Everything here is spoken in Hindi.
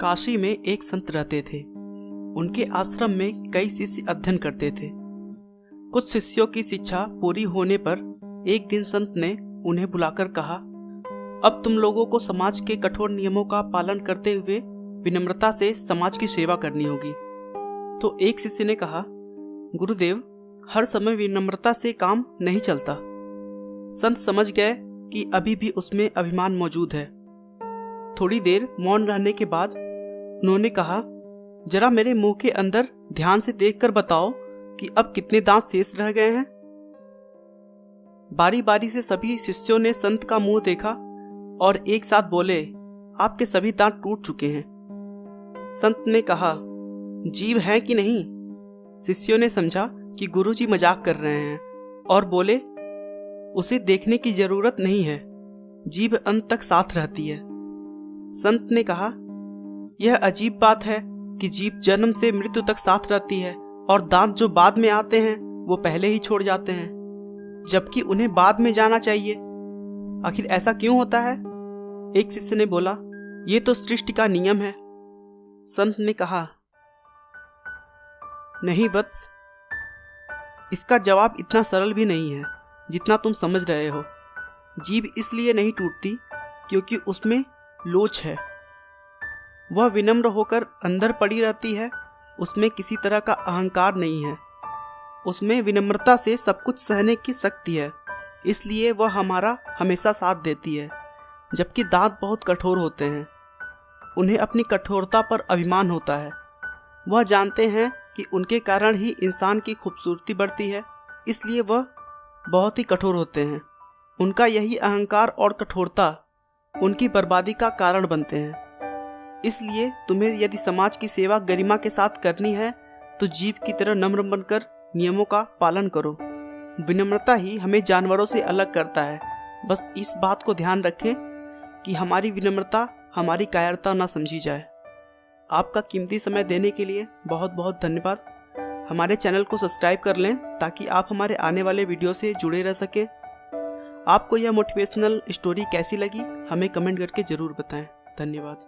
काशी में एक संत रहते थे। उनके आश्रम में कई शिष्य अध्ययन करते थे। कुछ शिष्यों की शिक्षा पूरी होने पर एक दिन संत ने उन्हें बुलाकर कहा, अब तुम लोगों को समाज के कठोर नियमों का पालन करते हुए विनम्रता से समाज की सेवा करनी होगी। तो एक शिष्य ने कहा, गुरुदेव, हर समय विनम्रता से काम नहीं चलता। संत समझ गए कि अभी भी उसमें अभिमान मौजूद है। थोड़ी देर मौन रहने के बाद उन्होंने कहा, जरा मेरे मुंह के अंदर ध्यान से देखकर बताओ कि अब कितने दांत शेष रह गए हैं। बारी बारी से सभी शिष्यों ने संत का मुंह देखा और एक साथ बोले, आपके सभी दांत टूट चुके हैं। संत ने कहा, जीभ है कि नहीं? शिष्यों ने समझा कि गुरुजी मजाक कर रहे हैं और बोले, उसे देखने की जरूरत नहीं है, जीभ अंत तक साथ रहती है। संत ने कहा, यह अजीब बात है कि जीभ जन्म से मृत्यु तक साथ रहती है और दांत जो बाद में आते हैं वो पहले ही छोड़ जाते हैं, जबकि उन्हें बाद में जाना चाहिए। आखिर ऐसा क्यों होता है? एक शिष्य ने बोला, ये तो सृष्टि का नियम है। संत ने कहा, नहीं वत्स, इसका जवाब इतना सरल भी नहीं है जितना तुम समझ रहे हो। जीभ इसलिए नहीं टूटती क्योंकि उसमें लोच है। वह विनम्र होकर अंदर पड़ी रहती है। उसमें किसी तरह का अहंकार नहीं है। उसमें विनम्रता से सब कुछ सहने की शक्ति है, इसलिए वह हमारा हमेशा साथ देती है। जबकि दांत बहुत कठोर होते हैं, उन्हें अपनी कठोरता पर अभिमान होता है। वह जानते हैं कि उनके कारण ही इंसान की खूबसूरती बढ़ती है, इसलिए वह बहुत ही कठोर होते हैं। उनका यही अहंकार और कठोरता उनकी बर्बादी का कारण बनते हैं। इसलिए तुम्हें यदि समाज की सेवा गरिमा के साथ करनी है तो जीभ की तरह नम्र बनकर नियमों का पालन करो। विनम्रता ही हमें जानवरों से अलग करता है। बस इस बात को ध्यान रखें कि हमारी विनम्रता हमारी कायरता ना समझी जाए। आपका कीमती समय देने के लिए बहुत बहुत धन्यवाद। हमारे चैनल को सब्सक्राइब कर लें ताकि आप हमारे आने वाले वीडियो से जुड़े रह सकें। आपको यह मोटिवेशनल स्टोरी कैसी लगी हमें कमेंट करके ज़रूर बताएं। धन्यवाद।